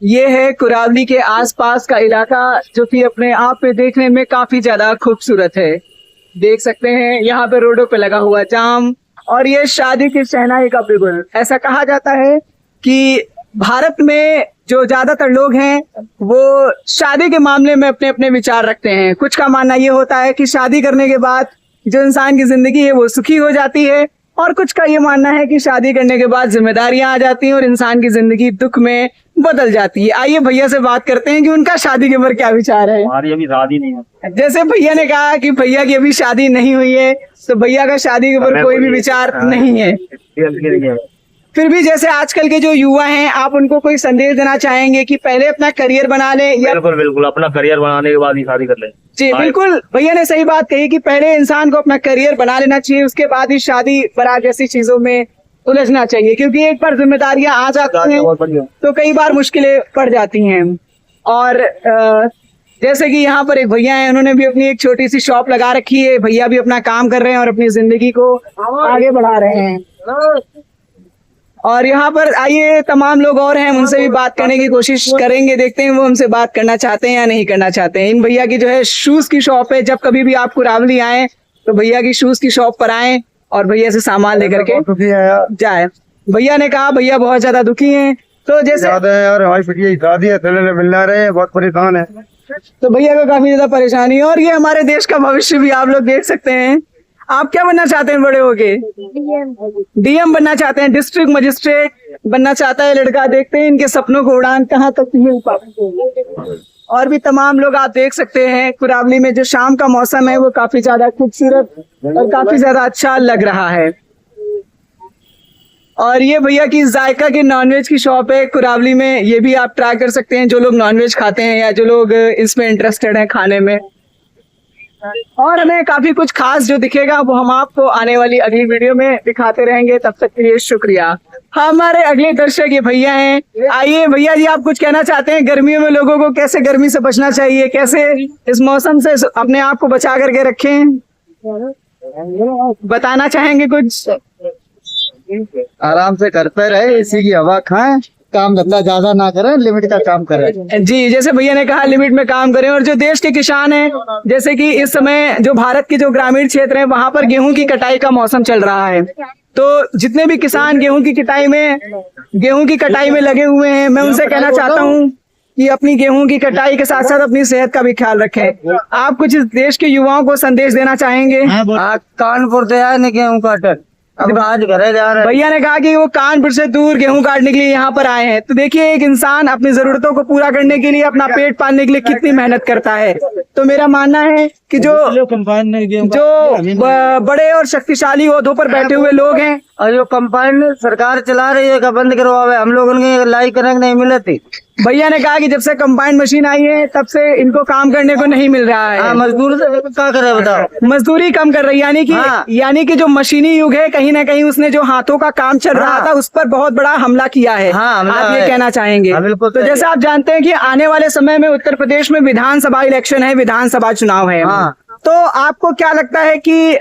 ये है कुरावली के आसपास का इलाका, जो कि अपने आप में देखने में काफी ज्यादा खूबसूरत है। देख सकते हैं यहाँ पे रोडों पे लगा हुआ जाम, और ये शादी की शहनाई का बिगुल। ऐसा कहा जाता है कि भारत में जो ज्यादातर लोग हैं वो शादी के मामले में अपने अपने विचार रखते हैं। कुछ का मानना ये होता है कि शादी करने के बाद जो इंसान की जिंदगी है वो सुखी हो जाती है, और कुछ का ये मानना है कि शादी करने के बाद जिम्मेदारियां आ जाती हैं और इंसान की जिंदगी दुख में बदल जाती है। आइए भैया से बात करते हैं कि उनका शादी के ऊपर क्या विचार है। हमारी अभी शादी नहीं है। जैसे भैया ने कहा कि भैया की अभी शादी नहीं हुई है, तो भैया का शादी के ऊपर कोई भी विचार नहीं है। फिर भी जैसे आजकल के जो युवा हैं, आप उनको कोई संदेश देना चाहेंगे कि पहले अपना करियर बना ले, या बिल्कुल बिल्कुल, अपना करियर बनाने के बाद ही शादी कर ले। जी बिल्कुल, भैया ने सही बात कही कि पहले इंसान को अपना करियर बना लेना चाहिए, उसके बाद ही शादी बारात जैसी चीजों में उलझना चाहिए, क्योंकि एक बार जिम्मेदारियां आ जाती हैं तो कई बार मुश्किलें पड़ जाती हैं। और जैसे कि यहाँ पर एक भैया हैं, उन्होंने भी अपनी एक छोटी सी शॉप लगा रखी है। भैया भी अपना काम कर रहे हैं और अपनी जिंदगी को आगे बढ़ा रहे हैं। और यहाँ पर आइए तमाम लोग और हैं, उनसे भी बात करने की कोशिश करेंगे, देखते हैं वो हमसे बात करना चाहते हैं या नहीं करना चाहते हैं। इन भैया की जो है शूज की शॉप है। जब कभी भी आप कुरावली आए तो भैया की शूज की शॉप पर आए और भैया से सामान लेकर के जाए। भैया ने कहा भैया बहुत ज्यादा दुखी हैं, तो जैसे यार हमारी पिटिया की शादी है, चलने मिल रहे हैं, बहुत परेशान है। तो भैया को काफी ज्यादा परेशानी है। और ये हमारे देश का भविष्य भी आप लोग देख सकते हैं। आप क्या बनना चाहते हैं बड़े होके? डीएम बनना चाहते हैं, डिस्ट्रिक्ट मजिस्ट्रेट बनना चाहता है लड़का। देखते हैं इनके सपनों को उड़ान कहाँ तक मिल पाती। और भी तमाम लोग आप देख सकते हैं। कुरावली में जो शाम का मौसम है वो काफी ज्यादा खूबसूरत और काफी ज्यादा अच्छा लग रहा है। और ये भैया की जायका की नॉनवेज की शॉप है कुरावली में। ये भी आप ट्राई कर सकते हैं, जो लोग नॉनवेज खाते हैं या जो लोग इसमें इंटरेस्टेड हैं खाने में। और हमें काफी कुछ खास जो दिखेगा वो हम आपको आने वाली अगली वीडियो में दिखाते रहेंगे। तब तक के लिए शुक्रिया। हमारे अगले दर्शक ये भैया हैं। आइए भैया जी, आप कुछ कहना चाहते हैं? गर्मियों में लोगों को कैसे गर्मी से बचना चाहिए, कैसे इस मौसम से अपने आप को बचा करके रखें, बताना चाहेंगे कुछ? आराम से करते रहे, इसी की हवा खाएं, काम धंधा ज्यादा ना करें, लिमिट का काम करें। जी, जैसे भैया ने कहा लिमिट में काम करें। और जो देश के किसान हैं, जैसे कि इस समय जो भारत के जो ग्रामीण क्षेत्र हैं वहां पर गेहूं की कटाई का मौसम चल रहा है, तो जितने भी किसान गेहूं की कटाई में लगे हुए हैं, मैं उनसे कहना चाहता हूं कि अपनी गेहूं की कटाई के साथ साथ अपनी सेहत का भी ख्याल रखें। आप कुछ इस देश के युवाओं को संदेश देना चाहेंगे? कानपुर से आए न गेहूँ काटन, अब आज घरे जा रहे। भैया ने कहा कि वो कानपुर से दूर गेहूं काटने के लिए यहाँ पर आए हैं। तो देखिए, एक इंसान अपनी जरूरतों को पूरा करने के लिए, अपना पेट पालने के लिए कितनी मेहनत करता है। तो मेरा मानना है कि जो बड़े और शक्तिशाली ओहदों पर बैठे हुए लोग हैं, और जो कंपाइन सरकार चला रही है बंद करवावे, हम लोगों ने लाई करने नहीं मिले थी। भैया ने कहा कि जब से कंबाइन मशीन आई है तब से इनको काम करने को नहीं मिल रहा है। मजदूर से क्या करे बताओ? मजदूरी कम कर रही, यानी कि जो मशीनी युग है, कहीं ना कहीं उसने जो हाथों का काम चल रहा था उस पर बहुत बड़ा हमला किया है। आप ये कहना चाहेंगे? बिल्कुल। तो जैसे आप जानते हैं कि आने वाले समय में उत्तर प्रदेश में विधानसभा इलेक्शन है, विधानसभा चुनाव है। तो आपको क्या लगता है कि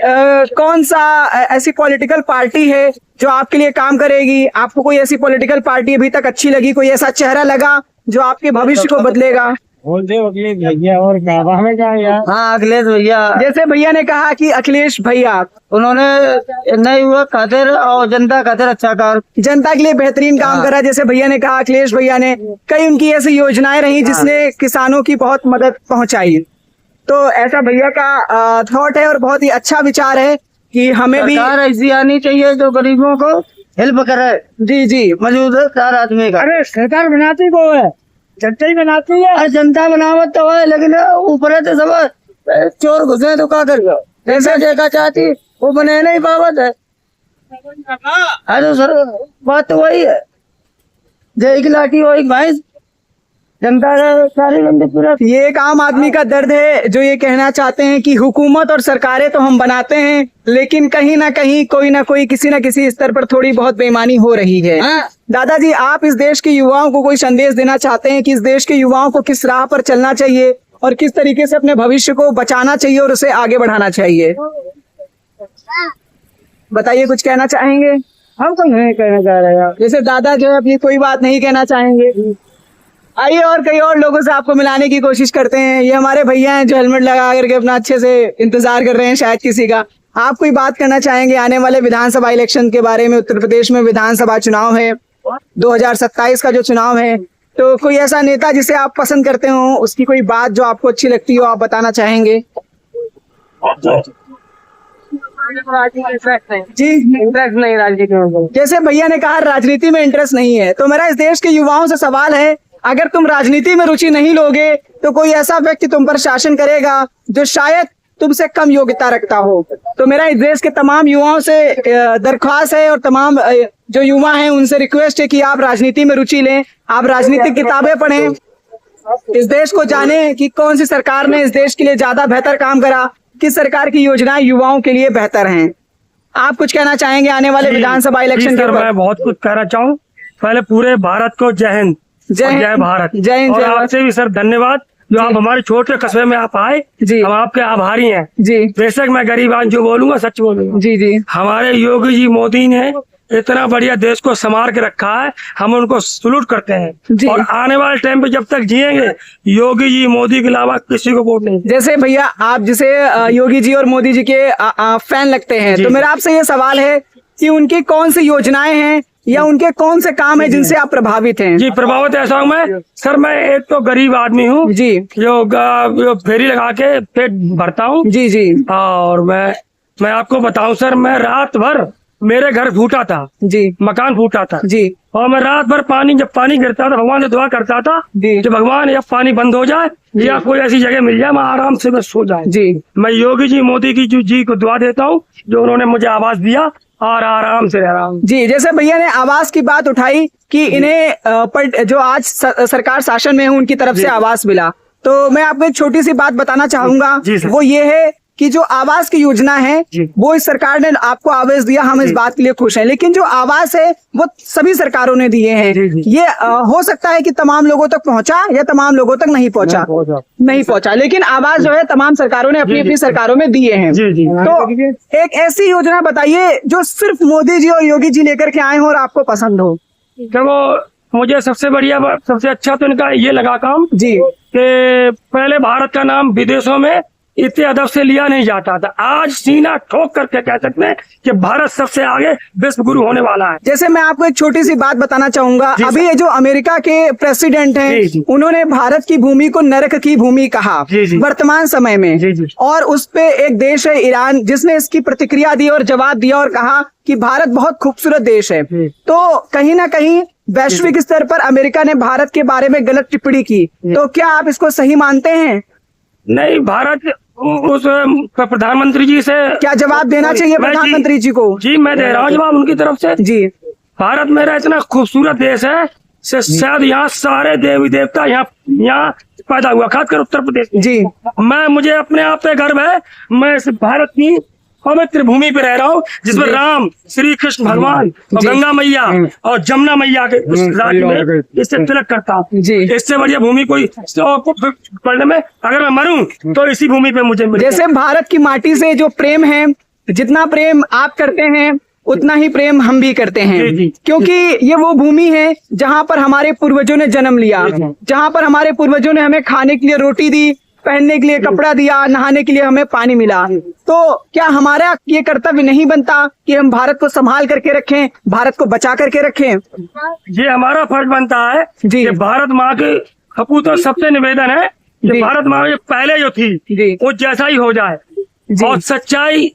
कौन सा ऐसी पॉलिटिकल पार्टी है जो आपके लिए काम करेगी? आपको कोई ऐसी पॉलिटिकल पार्टी अभी तक अच्छी लगी, कोई ऐसा चेहरा लगा जो आपके भविष्य को बदलेगा? भैया और में क्या यार? हाँ, अखिलेश भैया। जैसे भैया ने कहा कि अखिलेश भैया, उन्होंने नए युवक खातिर और जनता खातिर अच्छा काम, जनता के लिए बेहतरीन काम करा। जैसे भैया ने कहा, अखिलेश भैया ने कई उनकी ऐसी योजनाएं रही जिसने किसानों की बहुत मदद पहुंचाई। तो ऐसा भैया का थॉट है और बहुत ही अच्छा विचार है कि हमें भी ऐसी आनी चाहिए जो गरीबों को हेल्प करे। जी मौजूद है 4 आदमी का। अरे सरकार बनाती वो है, जनता ही बनाती है। जनता बनावत तो है, लेकिन ऊपर है तो सब चोर घुसे तो क्या कर जैसा देखा चाहती वो बने नहीं पावत है। तो सर बात तो वही है, जय की लाठी वही भैंस, जनता सारी पूरा। ये एक आम आदमी का दर्द है जो ये कहना चाहते हैं कि हुकूमत और सरकारें तो हम बनाते हैं, लेकिन कहीं ना कहीं कोई ना कोई किसी न किसी स्तर पर थोड़ी बहुत बेईमानी हो रही है। दादाजी, आप इस देश के युवाओं को कोई संदेश देना चाहते हैं कि इस देश के युवाओं को किस राह पर चलना चाहिए और किस तरीके से अपने भविष्य को बचाना चाहिए और उसे आगे बढ़ाना चाहिए? बताइए, कुछ कहना चाहेंगे? हम तो नहीं कहना चाह रहे हैं। जैसे दादा जो है अपनी कोई बात नहीं कहना चाहेंगे। आइए और कई और लोगों से आपको मिलाने की कोशिश करते हैं। ये हमारे भैया हैं जो हेलमेट लगा करके अपना अच्छे से इंतजार कर रहे हैं शायद किसी का। आप कोई बात करना चाहेंगे आने वाले विधानसभा इलेक्शन के बारे में? उत्तर प्रदेश में विधानसभा चुनाव है, 2027 का जो चुनाव है, तो कोई ऐसा नेता जिसे आप पसंद करते हो, उसकी कोई बात जो आपको अच्छी लगती हो, आप बताना चाहेंगे? जी, इंटरेस्ट नहीं राजनीति में। जैसे भैया ने कहा राजनीति में इंटरेस्ट नहीं है, तो मेरा इस देश के युवाओं से सवाल है, अगर तुम राजनीति में रुचि नहीं लोगे तो कोई ऐसा व्यक्ति तुम पर शासन करेगा जो शायद तुमसे कम योग्यता रखता हो। तो मेरा इस देश के तमाम युवाओं से दरख्वास्त है और तमाम जो युवा हैं उनसे रिक्वेस्ट है कि आप राजनीति में रुचि लें, आप राजनीतिक किताबें पढ़ें, इस देश को जानें कि कौन सी सरकार ने इस देश के लिए ज्यादा बेहतर काम करा, किस सरकार की योजनाएं युवाओं के लिए बेहतर हैं। आप कुछ कहना चाहेंगे आने वाले विधानसभा इलेक्शन के मैं बहुत कुछ कहना चाहूँ। पहले पूरे भारत को जय हिंद, जय भारत, जय हिंद। और आपसे भी सर धन्यवाद जो आप हमारे छोटे कस्बे में आप आए जी, हम आपके आभारी हैं जी। बेशक मैं गरीब आदमी जो बोलूंगा सच बोलूंगा जी जी। हमारे योगी जी मोदी ने इतना बढ़िया देश को संभाल के रखा है, हम उनको सलूट करते हैं। और आने वाले टाइम पे जब तक जिएंगे योगी जी मोदी के अलावा किसी को वोट नहीं। जैसे भैया आप जिसे योगी जी और मोदी जी के फैन लगते हैं, तो मेरा आपसे ये सवाल है कि उनकी कौन सी योजनाएं हैं या उनके कौन से काम है जिनसे आप प्रभावित हैं? जी प्रभावित ऐसा हूँ मैं सर, मैं एक तो गरीब आदमी हूँ जी, जो फेरी लगा के पेट भरता हूँ जी जी। और मैं आपको बताऊं सर, मैं रात भर मेरे घर फूटा था जी, मकान फूटा था जी, और मैं रात भर जब पानी गिरता था भगवान से दुआ करता था कि भगवान या पानी बंद हो जाए या कोई ऐसी जगह मिल जाए मैं आराम से मैं सो जाए जी। मैं योगी जी मोदी की जी को दुआ देता हूँ जो उन्होंने मुझे आवास दिया और आराम से रह रहा हूँ जी। जैसे भैया ने आवास की बात उठाई कि इन्हें जो आज सरकार शासन में है उनकी तरफ से आवास मिला, तो मैं आपको एक छोटी सी बात बताना चाहूंगा, वो ये है कि जो आवास की योजना है वो इस सरकार ने आपको आवास दिया, हम इस बात के लिए खुश हैं, लेकिन जो आवास है वो सभी सरकारों ने दिए हैं। ये हो सकता है कि तमाम लोगों तक पहुंचा या तमाम लोगों तक नहीं पहुंचा, लेकिन आवास जो है तमाम सरकारों ने अपनी अपनी सरकारों में दिए हैं। तो एक ऐसी योजना बताइए जो सिर्फ मोदी जी और योगी जी लेकर के आए हो और आपको पसंद हो। देखो मुझे सबसे बढ़िया सबसे अच्छा तो इनका ये लगा काम जी कि पहले भारत का नाम विदेशों में इतने अदब से लिया नहीं जाता था, आज सीना ठोक करके कह सकते हैं कि भारत सबसे आगे विश्व गुरु होने वाला है। जैसे मैं आपको एक छोटी सी बात बताना चाहूंगा, अभी ये जो अमेरिका के प्रेसिडेंट हैं उन्होंने भारत की भूमि को नरक की भूमि कहा वर्तमान समय में, और उस पे एक देश है ईरान जिसने इसकी प्रतिक्रिया दी और जवाब दिया और कहा कि भारत बहुत खूबसूरत देश है। तो कहीं ना कहीं वैश्विक स्तर पर अमेरिका ने भारत के बारे में गलत टिप्पणी की, तो क्या आप इसको सही मानते हैं? नहीं, भारत उस प्रधानमंत्री जी से क्या जवाब देना चाहिए प्रधानमंत्री जी को? जी मैं दे रहा हूँ जवाब उनकी तरफ से जी। भारत मेरा इतना खूबसूरत देश है शायद यहाँ सारे देवी देवता यहाँ पैदा हुआ, खासकर उत्तर प्रदेश जी। मुझे अपने आप पे गर्व है, मैं इस भारत की पवित्र भूमि पे रह रहा हूँ जिसमें राम, श्री कृष्ण भगवान और गंगा मैया और जमुना मैया के राज्य में इससे तिलक करता हूँ। इससे बढ़िया भूमि कोई पढ़ने में अगर मैं मरूं तो इसी भूमि पे मुझे मिले। जैसे भारत की माटी से जो प्रेम है, जितना प्रेम आप करते हैं उतना ही प्रेम हम भी करते हैं, क्योंकि ये वो भूमि है जहाँ पर हमारे पूर्वजों ने जन्म लिया, जहाँ पर हमारे पूर्वजों ने हमें खाने के लिए रोटी दी, पहनने के लिए कपड़ा दिया, नहाने के लिए हमें पानी मिला। तो क्या हमारा ये कर्तव्य नहीं बनता कि हम भारत को संभाल करके रखें, भारत को बचा करके रखें? ये हमारा फर्ज बनता है जी। भारत माँ के कपूत और सबसे निवेदन है कि भारत माँ पहले जो थी वो जैसा ही हो जाए और सच्चाई